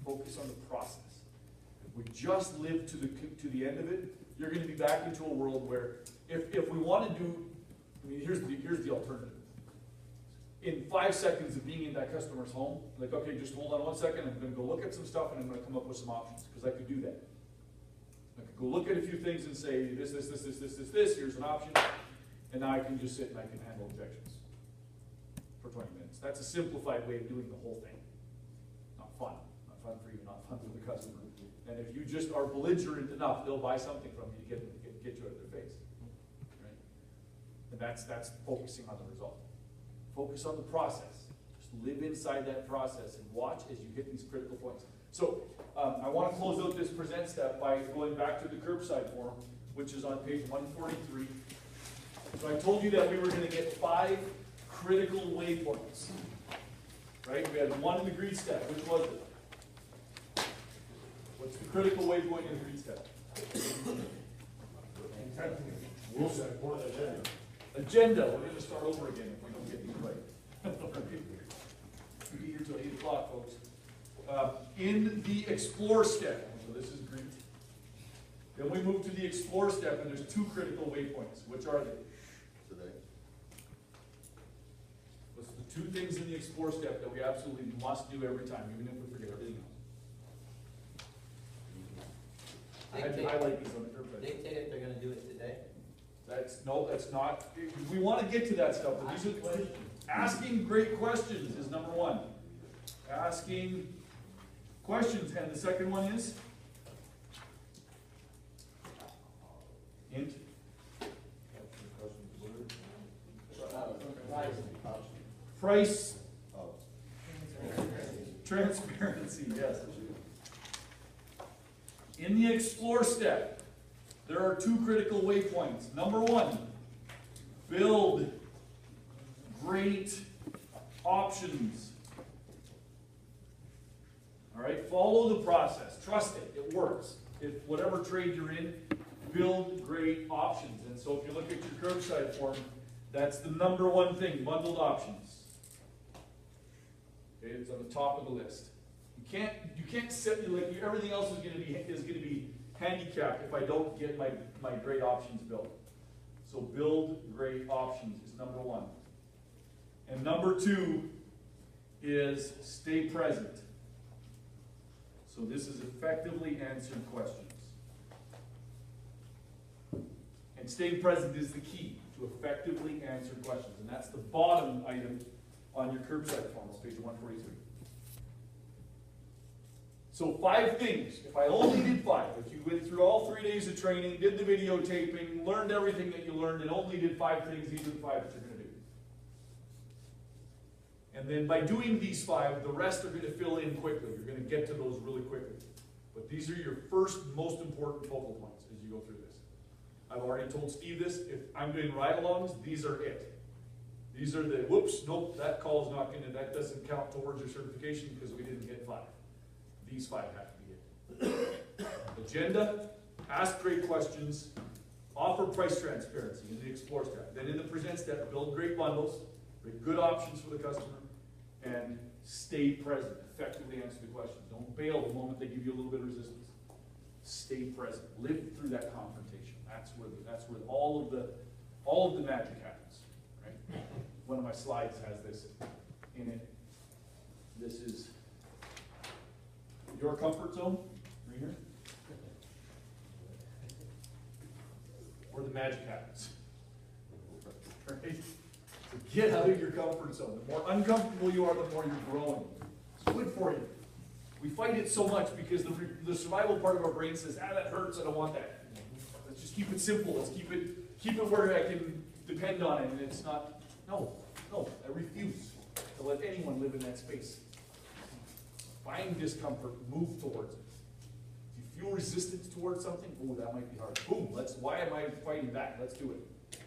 Focus on the process. If we just live to the end of it, you're going to be back into a world where if we want to do, I mean, here's the alternative. In 5 seconds of being in that customer's home, like, okay, just hold on 1 second, I'm going to go look at some stuff and I'm going to come up with some options, because I could do that. I could go look at a few things and say, this, here's an option, and now I can just sit and I can handle objections for 20 minutes. That's a simplified way of doing the whole thing. Not fun. Not fun for you, not fun for the customer. And if you just are belligerent enough, they'll buy something from you to get you out of their face. Right? And that's focusing on the result. Focus on the process. Just live inside that process and watch as you hit these critical points. So I want to close out this present step by going back to the curbside form, which is on page 143. So I told you that we were going to get 5 critical waypoints. Right? We had 1 in the greed step. Which was it? What's the critical waypoint in the greed step? Agenda. We're going to start over again if we don't get these right. We'll be here till 8 o'clock, folks. In the explore step, so this is greed. Then we move to the explore step, and there's 2 critical waypoints. Which are they? Today. What's the 2 things in the explore step that we absolutely must do every time, even if we forget everything else? I had to highlight these on the curbside. Dictate if they're going to do it today. That's not. We want to get to that stuff. But these are, asking great questions is number 1. Asking questions, and the second one is hint. Price. Transparency. Yes. In the explore step, there are 2 critical waypoints. Number 1, build great options. All right, follow the process. Trust it. It works. If whatever trade you're in, build great options. And so if you look at your curbside form, that's the number 1 thing, bundled options. Okay, it's on the top of the list. You can't set, like, everything else is going to be handicapped if I don't get my great options built. So build great options is number 1. And number 2 is stay present. So this is effectively answered questions. And staying present is the key to effectively answer questions. And that's the bottom item on your curbside form, page 143. So 5 things. If I only did 5, if you went through all 3 days of training, did the videotaping, learned everything that you learned, and only did 5 things, these are the 5 that you're going to do. And then by doing these 5, the rest are going to fill in quickly. You're going to get to those really quickly. But these are your first most important focal points as you go through this. I've already told Steve this. If I'm doing ride-alongs, these are it. These are the, whoops, nope, that call is not going to, that doesn't count towards your certification because we didn't get 5. These 5 have to be it. Agenda, ask great questions, offer price transparency in the explore step. Then in the present step, build great bundles, create good options for the customer, and stay present. Effectively answer the questions. Don't bail the moment they give you a little bit of resistance. Stay present. Live through that confrontation. That's where all of the magic happens. Right? One of my slides has this in it. This is your comfort zone, right here, where the magic happens. Right? So get out of your comfort zone. The more uncomfortable you are, the more you're growing. It's good for you. We fight it so much because the survival part of our brain says, that hurts, I don't want that. Let's just keep it simple. Let's keep it where I can depend on it. And it's not, no, I refuse to let anyone live in that space. Find discomfort, move towards it. If you feel resistance towards something, oh, that might be hard. Boom, why am I fighting that? Let's do it.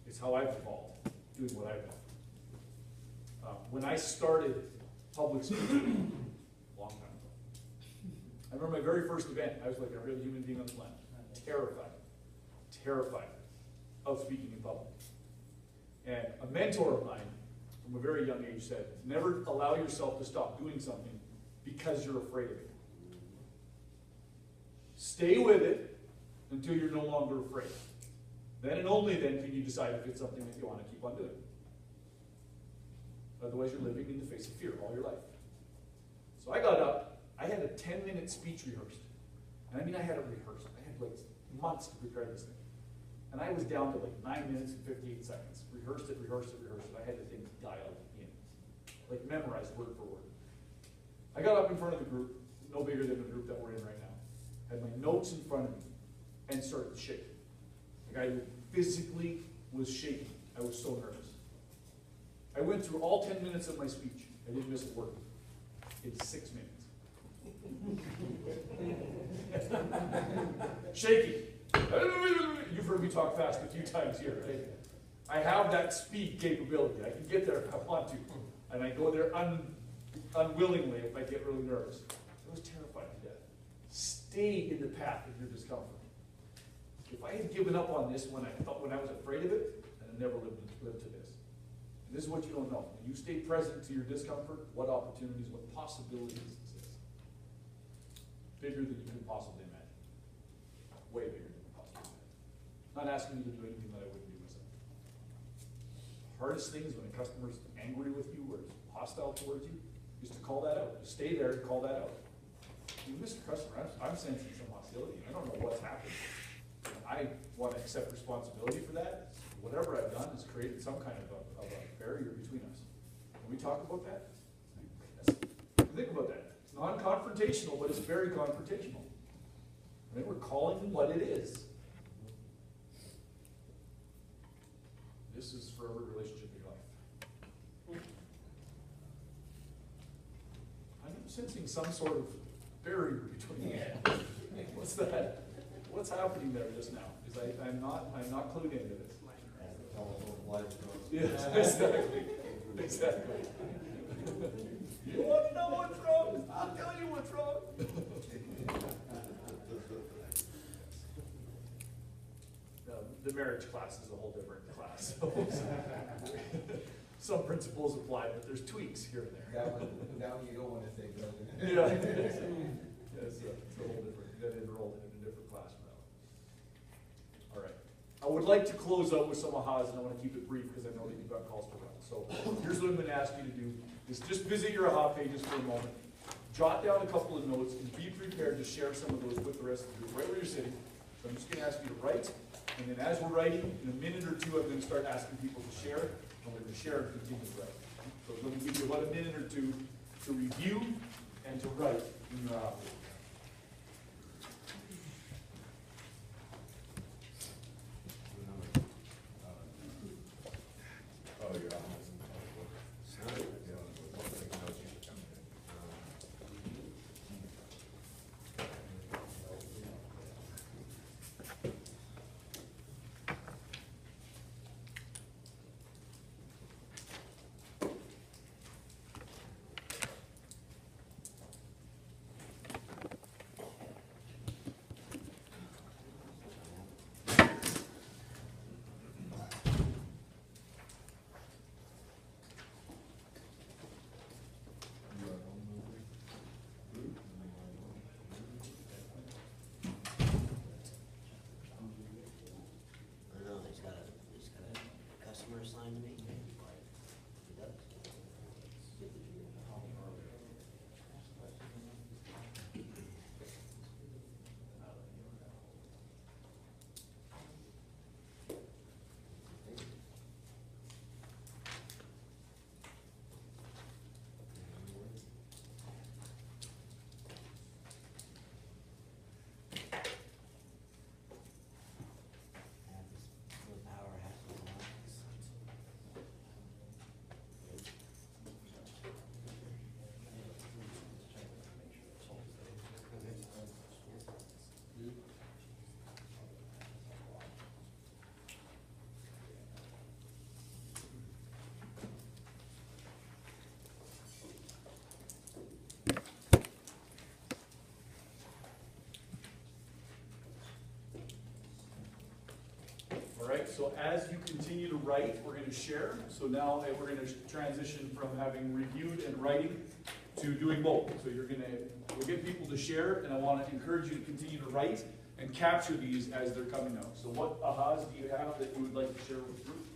It's how I've evolved, doing what I've done. When I started public speaking, a long time ago, I remember my very first event, I was like a real human being on the planet. Terrified of speaking in public. And a mentor of mine, from a very young age, said, never allow yourself to stop doing something because you're afraid of it. Stay with it until you're no longer afraid. Then and only then can you decide if it's something that you want to keep on doing. Otherwise, you're living in the face of fear all your life. So I got up, I had a 10-minute speech rehearsed. And I mean, I had it rehearsed. I had like months to prepare this thing. And I was down to like 9 minutes and 58 seconds. Rehearsed it. I had the thing dialed in. Like memorized word for word. I got up in front of the group, no bigger than the group that we're in right now. Had my notes in front of me and started shaking. Like I physically was shaking. I was so nervous. I went through all 10 minutes of my speech. I didn't miss a word. In 6 minutes. Shaking. You've heard me talk fast a few times here, right? I have that speed capability. I can get there if I want to. And I go there unwillingly if I get really nervous. I was terrified to death. Stay in the path of your discomfort. If I had given up on this when I was afraid of it, I'd never lived to this. And this is what you don't know. When you stay present to your discomfort, what opportunities, what possibilities exist. Bigger than you can possibly imagine. Way bigger than you can possibly imagine. Not asking you to do anything that I wouldn't do myself. The hardest thing is when a customer's angry with you or is hostile towards you, is to call that out. Just stay there and call that out. You miss a customer, I'm sensing some hostility. I don't know what's happened. I want to accept responsibility for that. Whatever I've done has created some kind of a barrier between us. Can we talk about that? Think about that. It's non-confrontational, but it's very confrontational. I mean, we're calling it what it is. This is for every relationship in your life. I'm sensing some sort of barrier between us. What's that? What's happening there just now? Because I'm not clued into this. Yes, exactly. Exactly. You want to know what's wrong? I'll tell you what's wrong. The marriage class is a whole different class. Some principles apply, but there's tweaks here and there. Now you don't want to say that. Yeah, it's a whole different. You got to enroll in a different class for that. All right. I would like to close out with some ahas, and I want to keep it brief because I know that you've got calls to run. So here's what I'm going to ask you to do: is just visit your aha pages for a moment, jot down a couple of notes, and be prepared to share some of those with the rest of the group right where you're sitting. So I'm just going to ask you to write, and then as we're writing, in a minute or two, I'm going to start asking people to share. I'm going to share and continue to write. So I'm going to give you about a minute or two to review and to write in your aha page. Assigned to me. He does. All right, so as you continue to write, we're going to share. So now we're going to transition from having reviewed and writing to doing both. So we'll get people to share, and I want to encourage you to continue to write and capture these as they're coming out. So what ahas do you have that you would like to share with the group?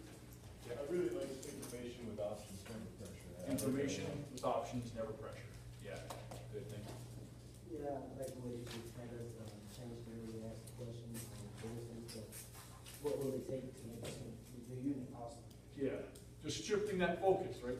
Yeah, I really like information with options, never pressure. Information with options, never pressure. Yeah, good, thank you. Yeah, like the way you kind of changed the way you asked the question, what will it take to make the unit awesome? Yeah, just shifting that focus, right?